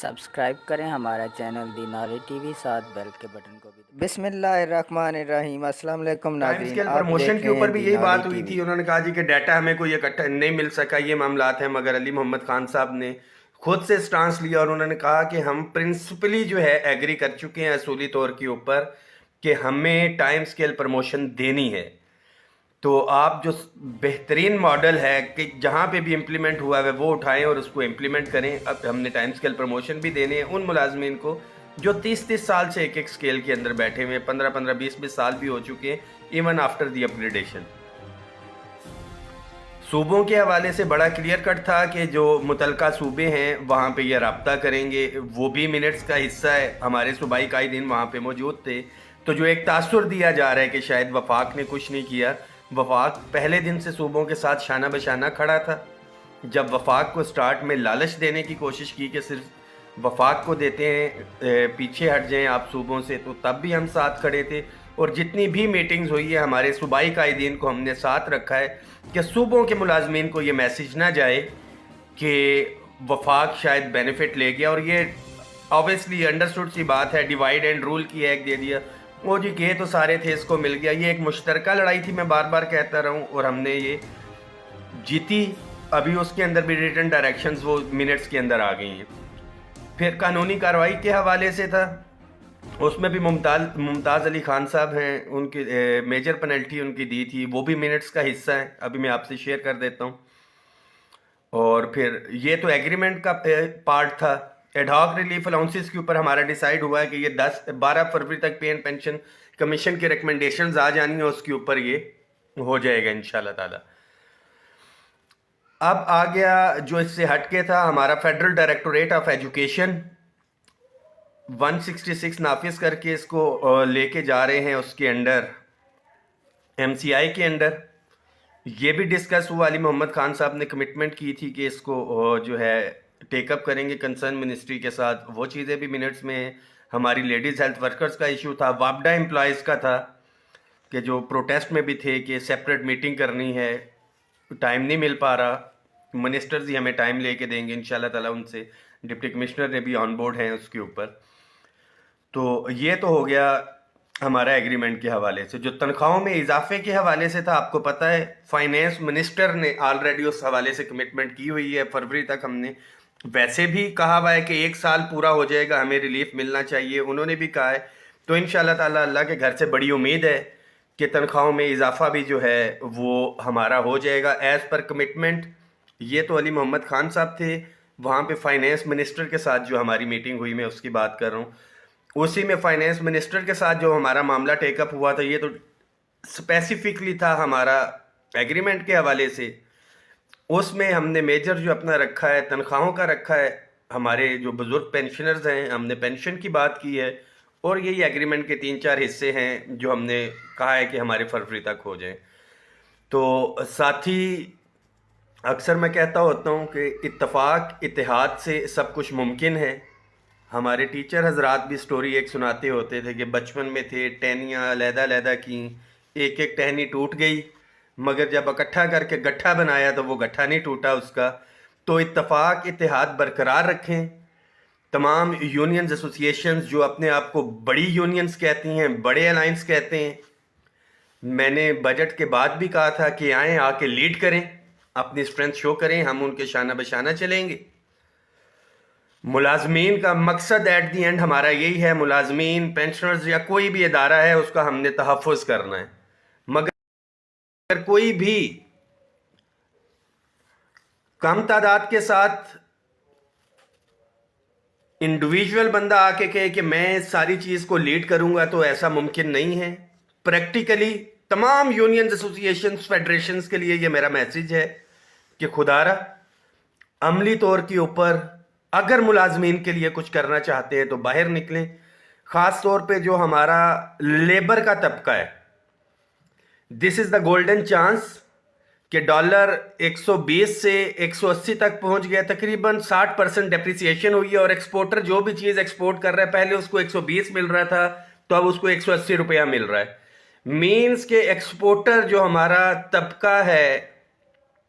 Subscribe کریں ہمارا channel the knowledge T V, ساتھ بیل کے بٹن کو بھی بسم اللہ الرحمن الرحیم۔ السلام علیکم ٹائم ناظرین، اسکیل آپ پروموشن دیکھ کے رہے ہیں اوپر بھی دی یہی نالج بات ٹی ہوئی وی۔ تھی۔ انہوں نے کہا جی کہ ڈیٹا ہمیں کوئی اکٹھا نہیں مل سکا، یہ معاملات ہیں، مگر علی محمد خان صاحب نے خود سے سٹانس لیا اور انہوں نے کہا کہ ہم پرنسپلی جو ہے ایگری کر چکے ہیں اصولی طور کے اوپر کہ ہمیں ٹائم اسکیل پروموشن دینی ہے۔ تو آپ جو بہترین ماڈل ہے کہ جہاں پہ بھی امپلیمنٹ ہوا ہے وہ اٹھائیں اور اس کو امپلیمنٹ کریں۔ اب ہم نے ٹائم اسکیل پروموشن بھی دینے ہیں ان ملازمین کو جو 30 سال سے ایک اسکیل کے اندر بیٹھے ہوئے، 15 20 سال بھی ہو چکے ہیں، ایون آفٹر دی اپگریڈیشن۔ صوبوں کے حوالے سے بڑا کلیئر کٹ تھا کہ جو متعلقہ صوبے ہیں وہاں پہ یہ رابطہ کریں گے، وہ بھی منٹس کا حصہ ہے، ہمارے صوبائی قائدین وہاں پہ موجود تھے۔ تو جو ایک تاثر دیا جا رہا ہے کہ شاید وفاق نے کچھ نہیں کیا، وفاق پہلے دن سے صوبوں کے ساتھ شانہ بشانہ کھڑا تھا۔ جب وفاق کو سٹارٹ میں لالچ دینے کی کوشش کی کہ صرف وفاق کو دیتے ہیں، پیچھے ہٹ جائیں آپ صوبوں سے، تو تب بھی ہم ساتھ کھڑے تھے۔ اور جتنی بھی میٹنگز ہوئی ہے ہمارے صوبائی قائدین کو ہم نے ساتھ رکھا ہے کہ صوبوں کے ملازمین کو یہ میسج نہ جائے کہ وفاق شاید بینیفٹ لے گیا، اور یہ آبویسلی انڈرسٹوڈ سی بات ہے، ڈیوائیڈ اینڈ رول کی ایک دے دیا، وہ جی کہ تو سارے تھے، اس کو مل گیا۔ یہ ایک مشترکہ لڑائی تھی، میں بار بار کہتا رہا ہوں، اور ہم نے یہ جیتی۔ ابھی اس کے اندر بھی ریٹن ڈائریکشنز وہ منٹس کے اندر آ گئی ہیں۔ پھر قانونی کارروائی کے حوالے سے تھا، اس میں بھی ممتاز علی خان صاحب ہیں، ان کی میجر پینلٹی ان کی دی تھی، وہ بھی منٹس کا حصہ ہے، ابھی میں آپ سے شیئر کر دیتا ہوں۔ اور پھر یہ تو ایگریمنٹ کا پارٹ تھا۔ ایڈ ہاک ریلیف الاؤنسز کے اوپر ہمارا ڈیسائیڈ ہوا ہے کہ یہ 12 فروری تک پے اینڈ پینشن کمیشن کی ریکمنڈیشنز آ جانی ہیں، اس کے اوپر یہ ہو جائے گا انشاءاللہ تعالی۔ اب آ گیا جو اس سے ہٹ کے تھا، ہمارا فیڈرل ڈائریکٹوریٹ آف ایجوکیشن 166 نافذ کر کے اس کو لے کے جا رہے ہیں اس کے انڈر، ایم سی آئی کے انڈر۔ یہ بھی ڈسکس ہوا، علی محمد خان صاحب نے کمٹمنٹ کی تھی کہ اس کو جو ہے ٹیک اپ کریں گے کنسرن منسٹری کے ساتھ، وہ چیزیں بھی منٹس میں ہیں۔ ہماری لیڈیز ہیلتھ ورکرز کا ایشو تھا، وابڈا امپلائیز کا تھا کہ جو پروٹیسٹ میں بھی تھے کہ سیپریٹ میٹنگ کرنی ہے، ٹائم نہیں مل پا رہا، منسٹرز ہی ہمیں ٹائم لے کے دیں گے انشاءاللہ تعالیٰ، ان سے ڈپٹی کمشنر نے بھی آن بورڈ ہیں اس کے اوپر۔ تو یہ تو ہو گیا ہمارا ایگریمنٹ کے حوالے سے۔ جو تنخواہوں میں اضافے کے حوالے سے تھا، آپ کو پتہ ہے فائنینس منسٹر نے آلریڈی اس حوالے سے کمٹمنٹ کی ہوئی ہے، فروری تک ہم نے ویسے بھی کہا ہوا ہے کہ 1 سال پورا ہو جائے گا، ہمیں ریلیف ملنا چاہیے، انہوں نے بھی کہا ہے۔ تو انشاءاللہ تعالیٰ اللہ کے گھر سے بڑی امید ہے کہ تنخواہوں میں اضافہ بھی جو ہے وہ ہمارا ہو جائے گا ایز پر کمٹمنٹ۔ یہ تو علی محمد خان صاحب تھے، وہاں پہ فائنینس منسٹر کے ساتھ جو ہماری میٹنگ ہوئی، میں اس کی بات کر رہا ہوں، اسی میں فائنینس منسٹر کے ساتھ جو ہمارا معاملہ ٹیک اپ ہوا تھا، یہ تو اسپیسیفکلی تھا ہمارا ایگریمنٹ کے حوالے سے۔ اس میں ہم نے میجر جو اپنا رکھا ہے تنخواہوں کا رکھا ہے، ہمارے جو بزرگ پینشنرز ہیں ہم نے پینشن کی بات کی ہے، اور یہی ایگریمنٹ کے 3-4 حصے ہیں جو ہم نے کہا ہے کہ ہمارے فروری تک ہو جائیں۔ تو ساتھی اکثر میں کہتا ہوتا ہوں کہ اتفاق اتحاد سے سب کچھ ممکن ہے۔ ہمارے ٹیچر حضرات بھی سٹوری ایک سناتے ہوتے تھے کہ بچپن میں تھے، ٹہنیاں علیحدہ علیحدہ کیں، ایک ایک ٹہنی ٹوٹ گئی، مگر جب اکٹھا کر کے گٹھا بنایا تو وہ گٹھا نہیں ٹوٹا اس کا۔ تو اتفاق اتحاد برقرار رکھیں۔ تمام یونینز ایسوسیشنز جو اپنے آپ کو بڑی یونینز کہتی ہیں، بڑے الائنس کہتے ہیں، میں نے بجٹ کے بعد بھی کہا تھا کہ آئیں، آ کے لیڈ کریں، اپنی اسٹرینتھ شو کریں، ہم ان کے شانہ بشانہ چلیں گے۔ ملازمین کا مقصد ایٹ دی اینڈ ہمارا یہی ہے، ملازمین، پینشنرز یا کوئی بھی ادارہ ہے اس کا ہم نے تحفظ کرنا ہے۔ مگر کوئی بھی کم تعداد کے ساتھ انڈیویجول بندہ آ کے کہے کہ میں ساری چیز کو لیڈ کروں گا، تو ایسا ممکن نہیں ہے۔ پریکٹیکلی تمام یونینز ایسوسیشنز فیڈریشنز کے لیے یہ میرا میسیج ہے کہ خدا را عملی طور کے اوپر اگر ملازمین کے لیے کچھ کرنا چاہتے ہیں تو باہر نکلیں، خاص طور پہ جو ہمارا لیبر کا طبقہ ہے۔ دس از دا گولڈن چانس کہ ڈالر 120 سے 180 تک پہنچ گیا، تقریباً 60% ڈیپریسیشن ہوئی ہے، اور ایکسپورٹر جو بھی چیز ایکسپورٹ کر رہا ہے، پہلے اس کو 120 مل رہا تھا تو اب اس کو 180 روپیہ مل رہا ہے۔ مینز کہ ایکسپورٹر جو ہمارا طبقہ ہے